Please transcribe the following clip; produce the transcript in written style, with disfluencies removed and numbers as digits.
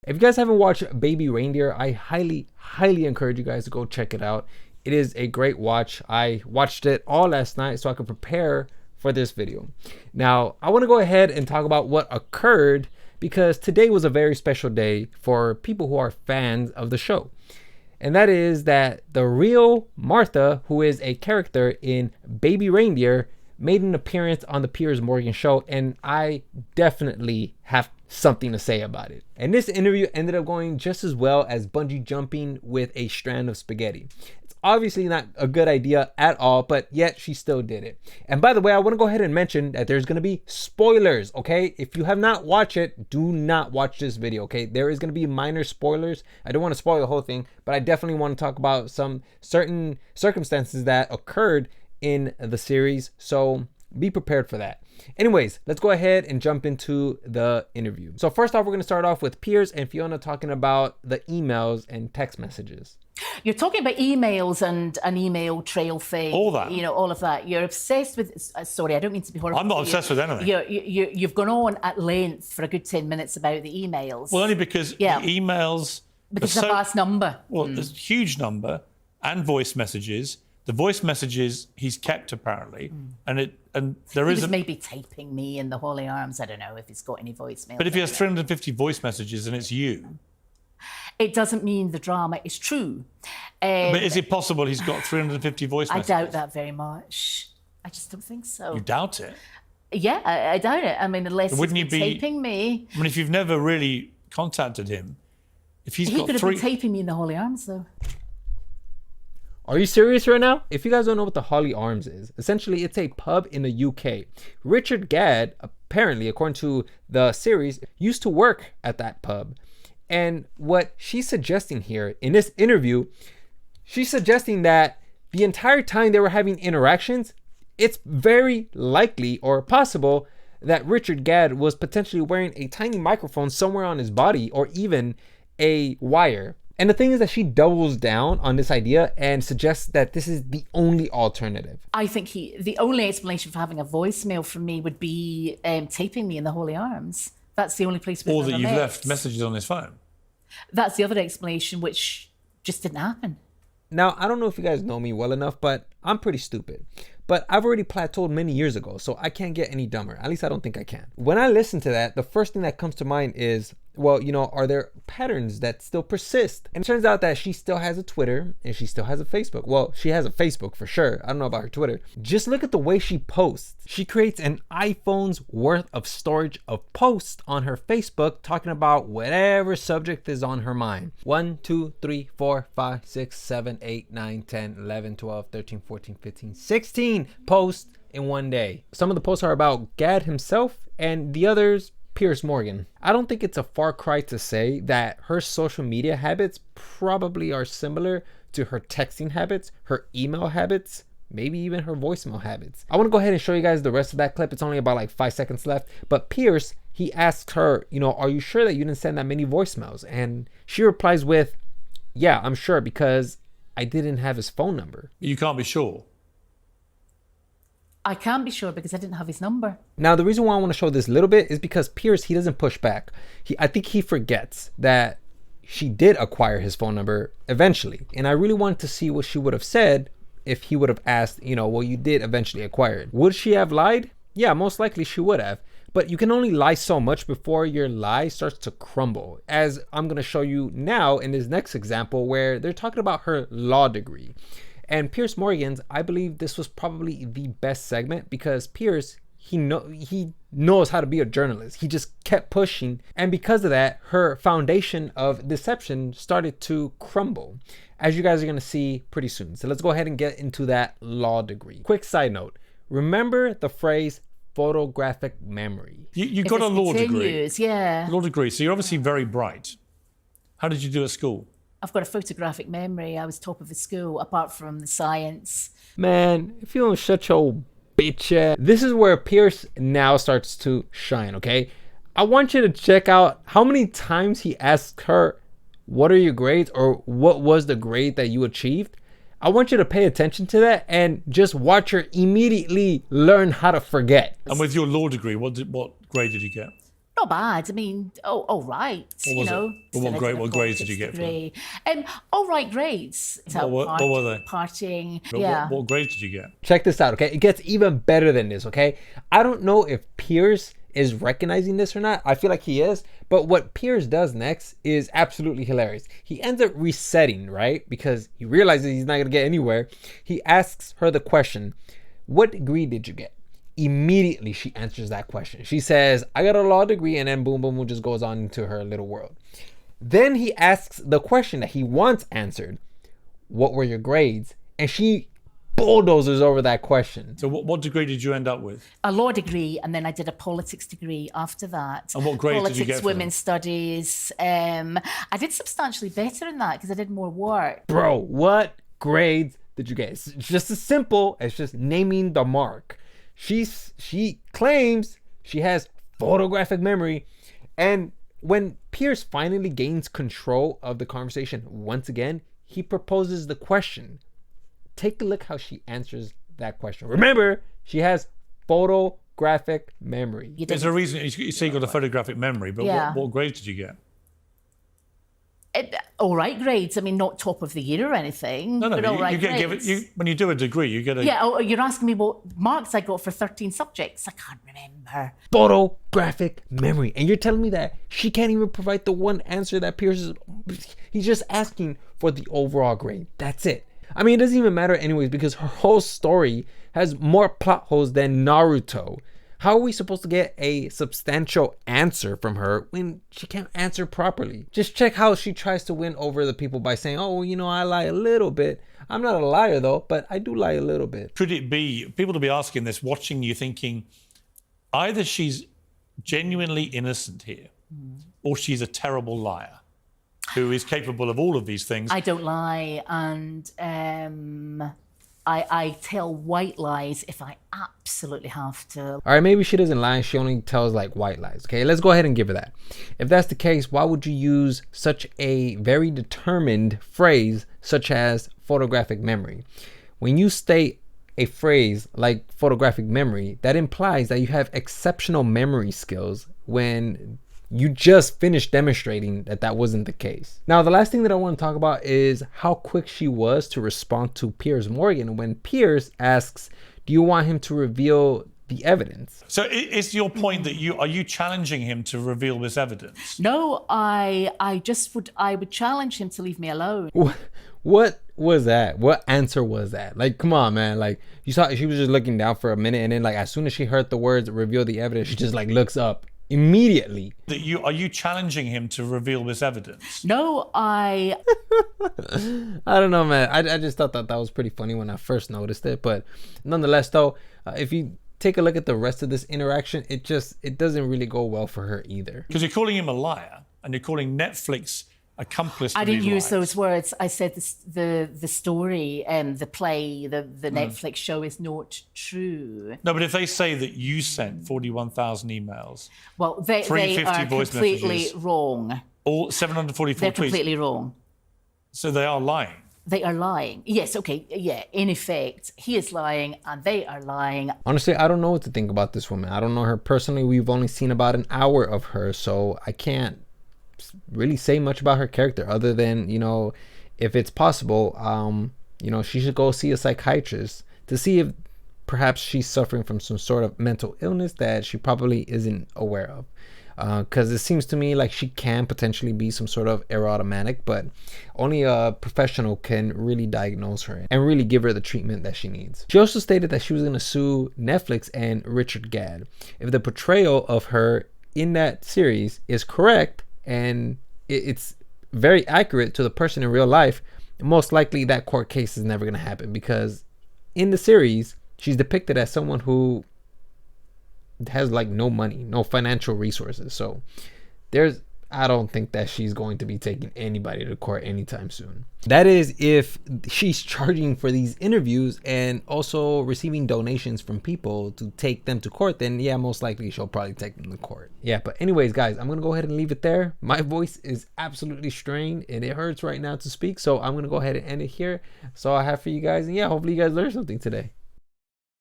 If you guys haven't watched Baby Reindeer, I highly encourage you guys to go check it out. It is a great watch. I watched it all last night so I could prepare for this video. Now, I want to go ahead and talk about what occurred because today was a very special day for people who are fans of the show. And that is that the real Martha, who is a character in Baby Reindeer, made an appearance on the Piers Morgan show, and I definitely have something to say about it. And this interview ended up going just as well as bungee jumping with a strand of spaghetti. It's obviously not a good idea at all, but yet she still did it. And by the way, I want to go ahead and mention that there's going to be spoilers, okay? If you have not watched it, do not watch this video, okay? There is going to be minor spoilers. I don't want to spoil the whole thing, but I definitely want to talk about some certain circumstances that occurred in the series, so be prepared for that. Anyways, let's go ahead and jump into the interview. So first off, we're going to start off with Piers and Fiona talking about the emails and text messages. You're talking about emails and an email trail thing. All that. You know, all of that. You're obsessed with... sorry, I don't mean to be horrible. I'm not obsessed with anything. You've gone on at length for a good 10 minutes about the emails. Well, only because the emails... Because it's a vast number. Well, there's a huge number and voice messages. The voice messages he's kept apparently, and there is maybe typing me in the holy arms. I don't know if he's got any voicemail. But if he has 350 voice messages and it's you, it doesn't mean the drama is true. But is it possible he's got 350 voice messages? I doubt that very much. I just don't think so. You doubt it? Yeah, I doubt it. I mean, unless wouldn't he's been typing me. I mean, if you've never really contacted him, if he could have been typing me in the holy arms though. Are you serious right now? If you guys don't know what the Holly Arms is, essentially it's a pub in the UK. Richard Gadd, apparently, according to the series, used to work at that pub. And what she's suggesting here in this interview, she's suggesting that the entire time they were having interactions, it's very likely or possible that Richard Gadd was potentially wearing a tiny microphone somewhere on his body or even a wire. And the thing is that she doubles down on this idea and suggests that this is the only alternative. I think the only explanation for having a voicemail from me would be taping me in the holy arms. That's the only place we've Or ever that you've met. left messages on his phone. That's the other explanation, which just didn't happen. Now, I don't know if you guys know me well enough, but I'm pretty stupid. But I've already plateaued many years ago, so I can't get any dumber. At least I don't think I can. When I listen to that, the first thing that comes to mind is, well, you know, are there patterns that still persist? And it turns out that she still has a Twitter and she still has a Facebook. Well, she has a Facebook for sure. I don't know about her Twitter. Just look at the way she posts. She creates an iPhone's worth of storage of posts on her Facebook talking about whatever subject is on her mind. 1, 2, 3, 4, 5, 6, 7, 8, 9, 10, 11, 12, 13, 14, 15, 16 posts in one day. Some of the posts are about Gadd himself and the others Piers Morgan. I don't think it's a far cry to say that her social media habits probably are similar to her texting habits, her email habits, maybe even her voicemail habits. I want to go ahead and show you guys the rest of that clip. It's only about like 5 seconds left. But Piers, he asks her, you know, are you sure that you didn't send that many voicemails? And she replies with, yeah, I'm sure because I didn't have his phone number. You can't be sure. I can't be sure because I didn't have his number. Now, the reason why I want to show this little bit is because Piers, he doesn't push back. I think he forgets that she did acquire his phone number eventually. And I really wanted to see what she would have said if he would have asked, you know, well, you did eventually acquire it. Would she have lied? Yeah, most likely she would have. But you can only lie so much before your lie starts to crumble. As I'm going to show you now in this next example where they're talking about her law degree. And Piers Morgan's, I believe this was probably the best segment because Piers, he knows how to be a journalist. He just kept pushing. And because of that, her foundation of deception started to crumble, as you guys are going to see pretty soon. So let's go ahead and get into that law degree. Quick side note. Remember the phrase photographic memory. You got a law degree. Yeah. Law degree. So you're obviously very bright. How did you do at school? I've got a photographic memory. I was top of the school, apart from the science. Man, if you don't shut your bitch ass. This is where Piers now starts to shine, okay? I want you to check out how many times he asked her, what are your grades, or what was the grade that you achieved? I want you to pay attention to that and just watch her immediately learn how to forget. And with your law degree, what grade did you get? Not bad. I mean, all right. What was it? Well, still I did a what grades did you politics get for them? degree. All right grades. So What were they? Partying. But Yeah. what grades did you get? Check this out, okay? It gets even better than this, okay? I don't know if Piers is recognizing this or not. I feel like he is. But what Piers does next is absolutely hilarious. He ends up resetting, right? Because he realizes he's not going to get anywhere. He asks her the question, what degree did you get? Immediately, she answers that question. She says, I got a law degree, and then boom, boom, boom, just goes on into her little world. Then he asks the question that he wants answered, what were your grades? And she bulldozers over that question. So what degree did you end up with? A law degree, and then I did a politics degree after that. And what grades did you get for them? Women's studies. I did substantially better in that because I did more work. Bro, what grades did you get? It's just as simple as just naming the mark. She claims she has photographic memory, and when Piers finally gains control of the conversation once again, he proposes the question. Take a look how she answers that question. Remember, she has photographic memory. There's a reason you say you got a photographic memory, but Yeah. what grades did you get? All right grades. I mean, not top of the year or anything. No, but all right you get grades. when you do a degree, you get a. Yeah, you're asking me what marks I got for 13 subjects. I can't remember. Photographic memory. And you're telling me that she can't even provide the one answer that Piers is. He's just asking for the overall grade. That's it. I mean, it doesn't even matter anyways because her whole story has more plot holes than Naruto. How are we supposed to get a substantial answer from her when she can't answer properly? Just check how she tries to win over the people by saying, oh, I lie a little bit. I'm not a liar though, but I do lie a little bit. Could it be people to be asking this, watching you, thinking either she's genuinely innocent here, or she's a terrible liar who is capable of all of these things? I don't lie, and I tell white lies if I absolutely have to. All right, maybe she doesn't lie. She only tells like white lies. Okay, let's go ahead and give her that. If that's the case, why would you use such a very determined phrase such as photographic memory? When you state a phrase like photographic memory, that implies that you have exceptional memory skills when you just finished demonstrating that that wasn't the case. Now, the last thing that I want to talk about is how quick she was to respond to Piers Morgan when Piers asks, do you want him to reveal the evidence? So is your point that you challenging him to reveal this evidence? No, I would challenge him to leave me alone. What was that? What answer was that? Like, come on, man. Like, you saw she was just looking down for a minute, and then like as soon as she heard the words reveal the evidence, she just like looks up immediately. That are you challenging him to reveal this evidence? No, I don't know, man. I just thought that was pretty funny when I first noticed it, but nonetheless though, if you take a look at the rest of this interaction, it doesn't really go well for her either. Because you're calling him a liar and you're calling Netflix accomplice. I didn't use those words. I said the story, the play, the Netflix show is not true. No, but if they say that you sent 41,000 emails, well, they are voice completely messages, wrong. all 744 They're tweets, completely wrong. so they are lying. They are lying. Yes, okay, yeah. In effect, he is lying and they are lying. Honestly, I don't know what to think about this woman. I don't know her personally. We've only seen about an hour of her, so I can't really say much about her character other than, if it's possible, she should go see a psychiatrist to see if perhaps she's suffering from some sort of mental illness that she probably isn't aware of. Because it seems to me like she can potentially be some sort of erotomanic, but only a professional can really diagnose her and really give her the treatment that she needs. She also stated that she was going to sue Netflix and Richard Gadd if the portrayal of her in that series is correct and it's very accurate to the person in real life. Most likely that court case is never going to happen, because in the series she's depicted as someone who has like no money, no financial resources. So I don't think that she's going to be taking anybody to court anytime soon. That is if she's charging for these interviews and also receiving donations from people to take them to court, then yeah, most likely she'll probably take them to court. Yeah, but anyways, guys, I'm going to go ahead and leave it there. My voice is absolutely strained and it hurts right now to speak. So I'm going to go ahead and end it here. So I have for you guys. And yeah, hopefully you guys learned something today.